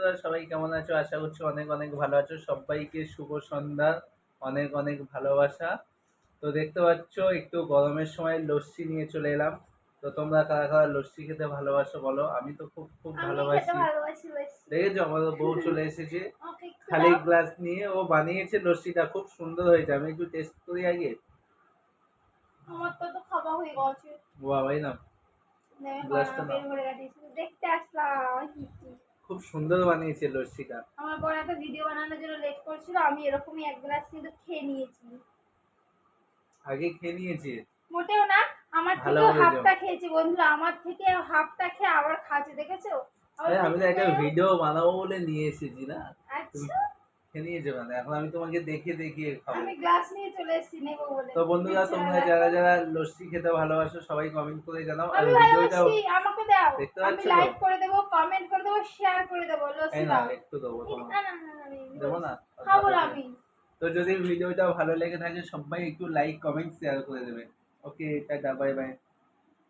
বন্ধুরা, সবাই কেমন আছো? আশা করছি অনেক অনেক ভালো আছো। সবাইকে শুভ সন্ধ্যা, অনেক অনেক ভালোবাসা। তো দেখতে পাচ্ছ একটু গরমের সময় লস্যি নিয়ে চলে এলাম। তো তোমরা কারা কারা লস্যি খেতে ভালোবাসো বলো? আমি তো খুব খুব আমি খেতে ভালোবাসি। ভালোবাসি লস্যি। দেখেছো আমার বউ চলে এসেছে ওকে একটু খালি দাও। গ্লাস নিয়ে। ও বানিয়েছে লস্যিটা, খুব সুন্দর হয়েছে। আমি একটু টেস্ট করি আগে। আমার তো খাওয়া হয়ে গেছে। বাবাই না, গ্লাসটা নাও। পেট ভরে গেছে। দেখতে আসলাম। খুব সুন্দর বানিয়েছে লস্যিটা। আমার বড় একটা ভিডিও বানানোর জন্য লেট করছিল। আমি এরকমই এক গ্লাস কিন্তু খেয়ে নিয়েছি। আগে খেয়ে নিয়েছি, মোটেও না, আমার ভালো থেকেও বলেছো। হাফটা খেয়েছি বন্ধুরা। আমার থেকে হাফটা খেয়ে আবার খাচ্ছে, দেখেছো? আমার আরে আমি তো একটা বন্ধুকে। ভিডিও বানাবো বলে নিয়ে এসেছি না। তুমি আচ্ছা, খেয়ে নিয়েছো কেন? এখন আমি তোমাকে দেখিয়ে দেখিয়ে খাবো। আমি গ্লাস নিয়ে চলে এসেছি নেবো বলে। তো বন্ধুরা, বেচারা তোমরা যারা দেখো। যারা লস্যি খেতে ভালোবাসো সবাই কমেন্ট করে জানাও। আর আমি ভিডিওটাও ভালোবাসি, আমাকে দাও। দেখতে আমি পাচ্ছ তো? লাইক করে দেবো, কমেন্ট করে দেবো, শেয়ার করে দেবো। এই লস্যি না, দাও। একটু দেবো তোমার, না না না না, আমি দেবো না? খাবো না হাতে। আমি। তো যদি ভিডিওটা ভালো লেগে থাকে সবাই একটু লাইক কমেন্ট শেয়ার করে দেবে। ওকে, টাটা, বাই বাই।